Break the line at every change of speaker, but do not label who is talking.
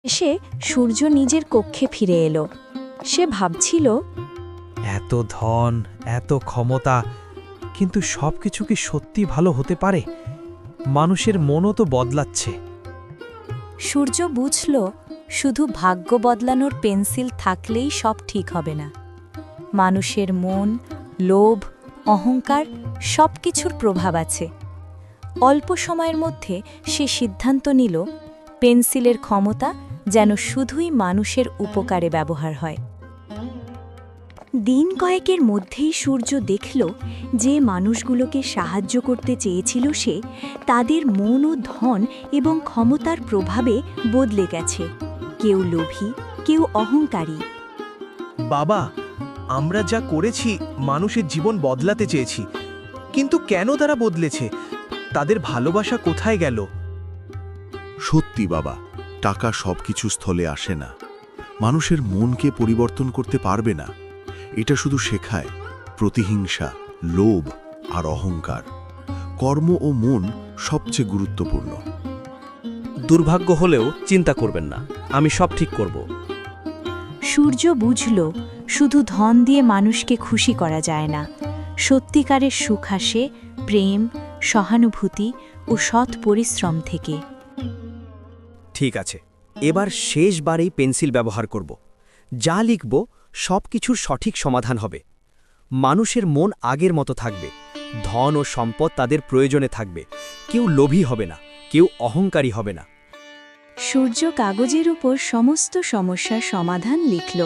এসে সূর্য নিজের কক্ষে ফিরে এলো। সে ভাবছিল,
এত ধন, এত ক্ষমতা, কিন্তু সবকিছু কি সত্যি ভালো হতে পারে? মানুষের মনও তো বদলাচ্ছে।
সূর্য বুঝল শুধু ভাগ্য বদলানোর পেন্সিল থাকলেই সব ঠিক হবে না। মানুষের মন, লোভ, অহংকার সবকিছুর প্রভাব আছে। অল্প সময়ের মধ্যে সে সিদ্ধান্ত নিল পেন্সিলের ক্ষমতা যেন শুধুই মানুষের উপকারে ব্যবহার হয়। দিন কয়েকের মধ্যেই সূর্য দেখল যে মানুষগুলোকে সাহায্য করতে চেয়েছিল সে, তাদের মন ও ধন এবং ক্ষমতার প্রভাবে বদলে গেছে। কেউ লোভী, কেউ অহংকারী।
বাবা, আমরা যা করেছি মানুষের জীবন বদলাতে চেয়েছি, কিন্তু কেন তারা বদলেছে? তাদের ভালোবাসা কোথায় গেল?
সত্যি বাবা, টাকা সবকিছু স্থলে আসে না। মানুষের মনকে পরিবর্তন করতে পারবে না। এটা শুধু শেখায় প্রতিহিংসা, লোভ আর অহংকার। কর্ম ও মন সবচেয়ে গুরুত্বপূর্ণ।
দুর্ভাগ্য হলেও চিন্তা করবেন না, আমি সব ঠিক করব।
সূর্য বুঝল শুধু ধন দিয়ে মানুষকে খুশি করা যায় না। সত্যিকারের সুখ আসে প্রেম, সহানুভূতি ও সৎ পরিশ্রম থেকে।
ঠিক আছে, এবার শেষবারেই পেন্সিল ব্যবহার করব। যা লিখব সব কিছুর সঠিক সমাধান হবে। মানুষের মন আগের মতো থাকবে, ধন ও সম্পদ তাদের প্রয়োজনে থাকবে। কেউ লোভী হবে না, কেউ অহংকারী হবে না।
সূর্য কাগজের উপর সমস্ত সমস্যার সমাধান লিখল।